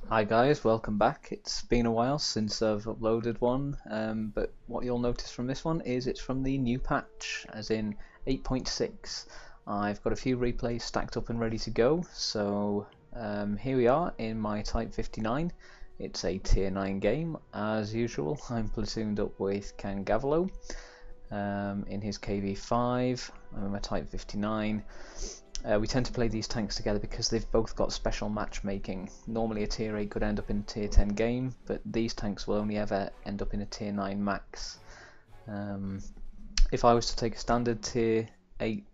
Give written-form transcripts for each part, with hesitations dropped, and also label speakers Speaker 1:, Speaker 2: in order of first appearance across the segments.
Speaker 1: Hi guys, welcome back. It's been a while since I've uploaded one, but what you'll notice from this one is it's from the new patch, as in 8.6. I've got a few replays stacked up and ready to go, so here we are in my Type-59. It's a tier 9 game, as usual. I'm platooned up with Kangavalo in his KV5. I'm in my Type-59. We tend to play these tanks together because they've both got special matchmaking. Normally a tier 8 could end up in a tier 10 game, but these tanks will only ever end up in a tier 9 max. If I was to take a standard tier 8,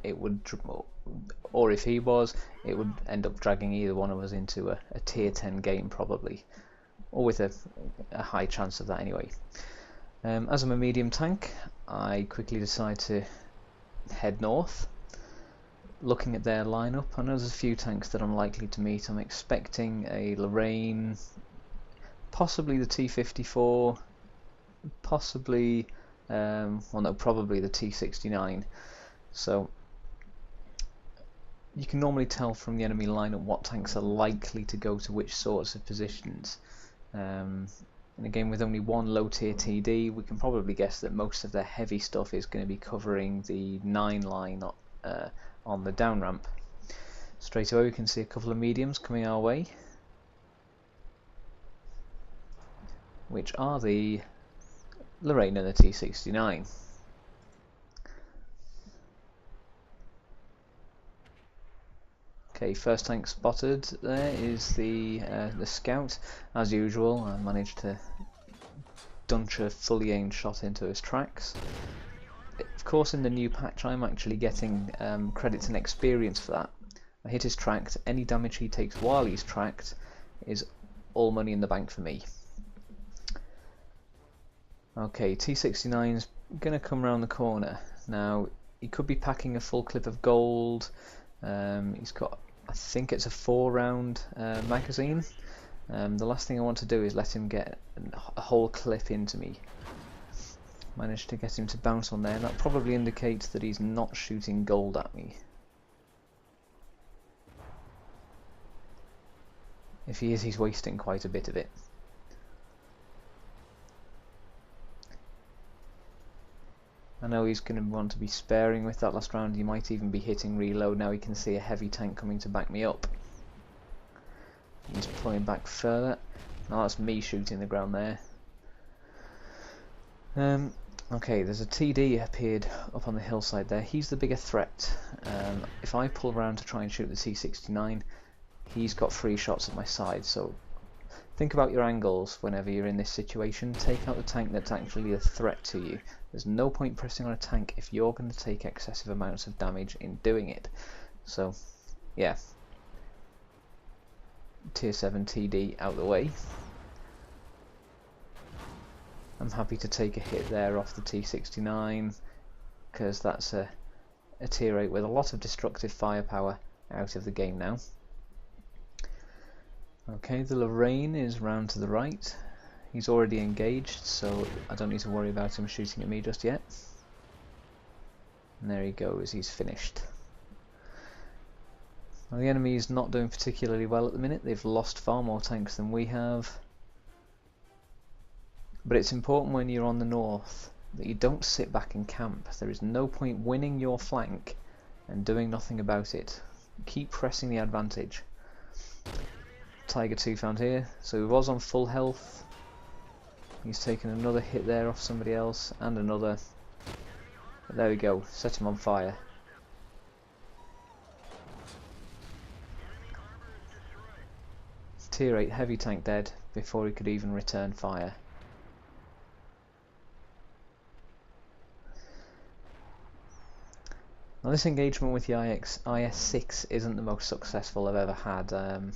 Speaker 1: it would, or if he was, it would end up dragging either one of us into a tier 10 game probably, or with a high chance of that anyway. As I'm a medium tank, I quickly decide to head north. Looking at their lineup, I know there's a few tanks that I'm likely to meet. I'm expecting a Lorraine, possibly the T-54, possibly, well no, probably the T-69. So you can normally tell from the enemy lineup what tanks are likely to go to which sorts of positions. In a game with only one low tier TD, we can probably guess that most of their heavy stuff is going to be covering the 9 line on the down ramp. Straight away we can see a couple of mediums coming our way, which are the Lorraine and the T-69. Okay, first tank spotted. There is the scout. As usual, I managed to dunch a fully aimed shot into his tracks. Of course, in the new patch I'm actually getting credits and experience for that. I hit his tracked, any damage he takes while he's tracked is all money in the bank for me. Okay, T-69's going to come around the corner. Now, he could be packing a full clip of gold. He's got, I think it's a 4-round magazine. The last thing I want to do is let him get a whole clip into me. Managed to get him to bounce on there. That probably indicates that he's not shooting gold at me. If he is, he's wasting quite a bit of it. I know he's going to want to be sparing with that last round. He might even be hitting reload. Now he can see a heavy tank coming to back me up. He's pulling back further. Now that's me shooting the ground there. Okay, there's a TD appeared up on the hillside there. He's the bigger threat. If I pull around to try and shoot the T-69, he's got 3 shots at my side, so think about your angles whenever you're in this situation. Take out the tank that's actually a threat to you. There's no point pressing on a tank if you're going to take excessive amounts of damage in doing it. So, yeah. Tier 7 TD out the way. I'm happy to take a hit there off the T-69 because that's a tier 8 with a lot of destructive firepower out of the game now. Okay, the Lorraine is round to the right. He's already engaged, so I don't need to worry about him shooting at me just yet. And there he goes, he's finished. Now, the enemy is not doing particularly well at the minute. They've lost far more tanks than we have. But it's important when you're on the north that you don't sit back and camp. There is no point winning your flank and doing nothing about it. Keep pressing the advantage. Tiger 2 found here, so he was on full health. He's taken another hit there off somebody else, and another. But there we go, set him on fire. Tier 8 heavy tank dead before he could even return fire. Now, this engagement with the IS-6 isn't the most successful I've ever had. I'm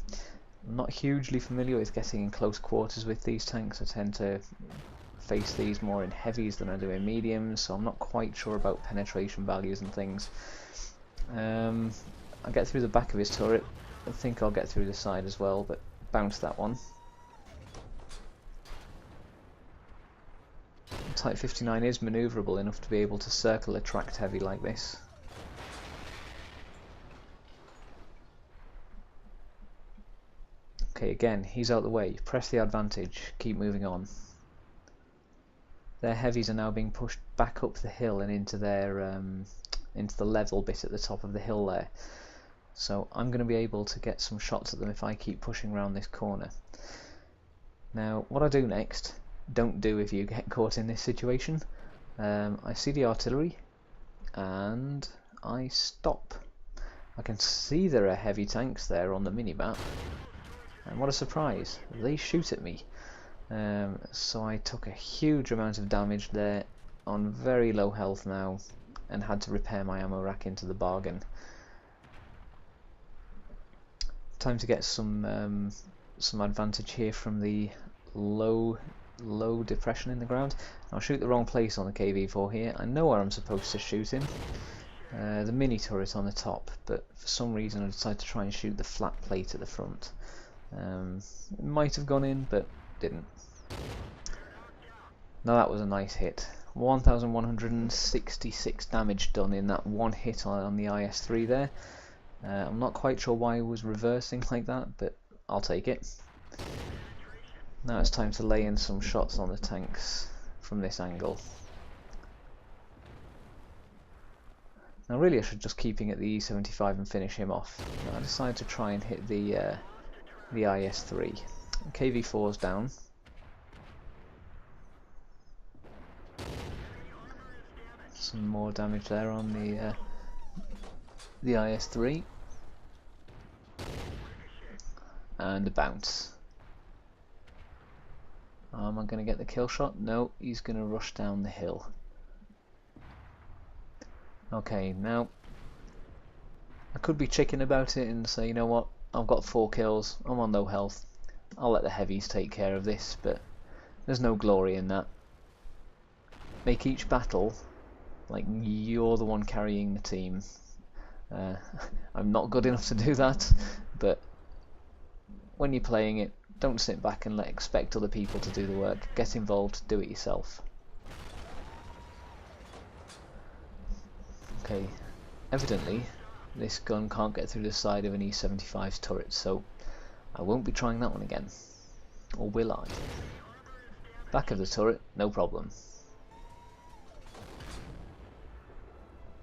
Speaker 1: not hugely familiar with getting in close quarters with these tanks. I tend to face these more in heavies than I do in mediums, so I'm not quite sure about penetration values and things. I'll get through the back of his turret. I think I'll get through the side as well, but bounce that one. Type-59 is manoeuvrable enough to be able to circle a tracked heavy like this. Okay, again, he's out the way. Press the advantage. Keep moving on. Their heavies are now being pushed back up the hill and into their into the level bit at the top of the hill there. So I'm going to be able to get some shots at them if I keep pushing around this corner. Now, what I do next, don't do if you get caught in this situation. I see the artillery, and I stop. I can see there are heavy tanks there on the minimap, and what a surprise, they shoot at me. So I took a huge amount of damage there, on very low health now, and had to repair my ammo rack into the bargain. Time to get some advantage here from the low depression in the ground. I'll shoot the wrong place on the KV-4 here. I know where I'm supposed to shoot him. The mini turret on the top, but for some reason I decided to try and shoot the flat plate at the front. It might have gone in, but didn't. Now that was a nice hit. 1166 damage done in that one hit on the IS-3 there. I'm not quite sure why it was reversing like that, but I'll take it. Now it's time to lay in some shots on the tanks from this angle. Now really I should just keeping at the E75 and finish him off. But I decided to try and hit the IS-3. KV-4's down. Some more damage there on the IS-3. And a bounce. Am I going to get the kill shot? No, he's going to rush down the hill. Okay, now I could be chicken about it and say, you know what, I've got 4 kills, I'm on low health, I'll let the heavies take care of this, but there's no glory in that. Make each battle like you're the one carrying the team. I'm not good enough to do that, but when you're playing it, don't sit back and expect other people to do the work. Get involved, do it yourself. Okay, evidently this gun can't get through the side of an E75's turret, so I won't be trying that one again. Or will I? Back of the turret, no problem.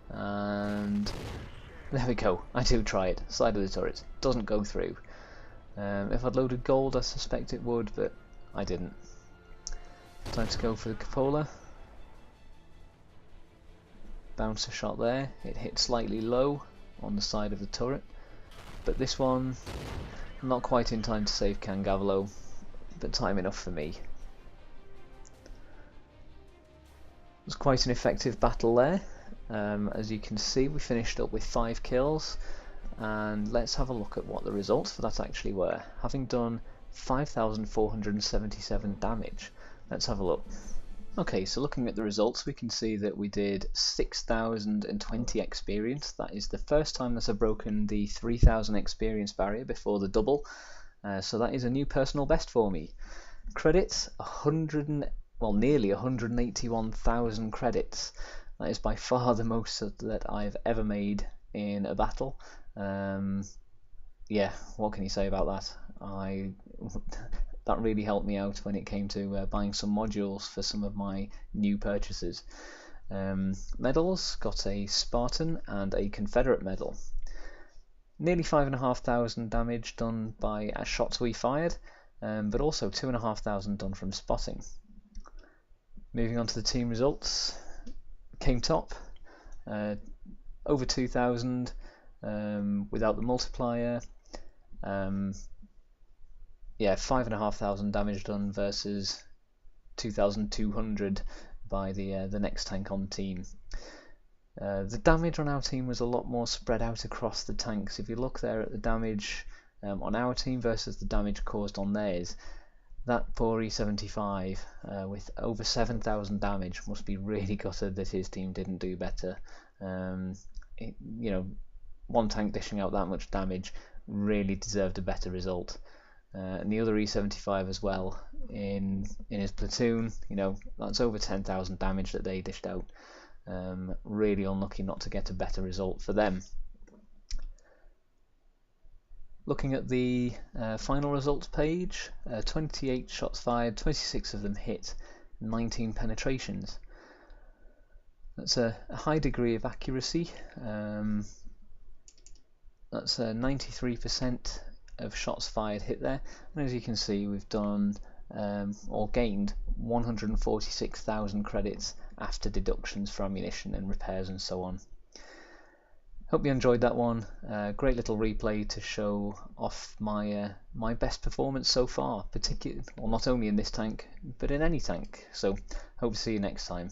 Speaker 1: And there we go, I do try it. Side of the turret, doesn't go through. If I'd loaded gold I suspect it would, but I didn't. Time to go for the cupola. Bouncer shot there, it hit slightly low on the side of the turret, but this one not quite in time to save Cangavalo, but time enough for me. It was quite an effective battle there. As you can see, we finished up with 5 kills, and let's have a look at what the results for that actually were. Having done 5,477 damage, let's have a look. Okay, so looking at the results, we can see that we did 6,020 experience. That is the first time that I've broken the 3,000 experience barrier before the double, so that is a new personal best for me. Credits, nearly 181,000 credits. That is by far the most that I've ever made in a battle. Yeah, what can you say about that? That really helped me out when it came to buying some modules for some of my new purchases. Medals, got a Spartan and a Confederate medal. Nearly 5,500 damage done by shots we fired, but also 2,500 done from spotting. Moving on to the team results, came top, over 2,000 without the multiplier. Yeah, 5,500 damage done versus 2,200 by the next tank on the team. The damage on our team was a lot more spread out across the tanks. If you look there at the damage on our team versus the damage caused on theirs, that poor E75 with over 7,000 damage must be really gutted that his team didn't do better. You know, one tank dishing out that much damage really deserved a better result. And the other E75 as well in his platoon, you know, that's over 10,000 damage that they dished out. Really unlucky not to get a better result for them. Looking at the final results page, 28 shots fired, 26 of them hit, 19 penetrations. That's a high degree of accuracy. That's 93% of shots fired hit there, and as you can see, we've done or gained 146,000 credits after deductions for ammunition and repairs and so on. Hope you enjoyed that one. Great little replay to show off my my best performance so far, particularly, well, not only in this tank but in any tank. So hope to see you next time.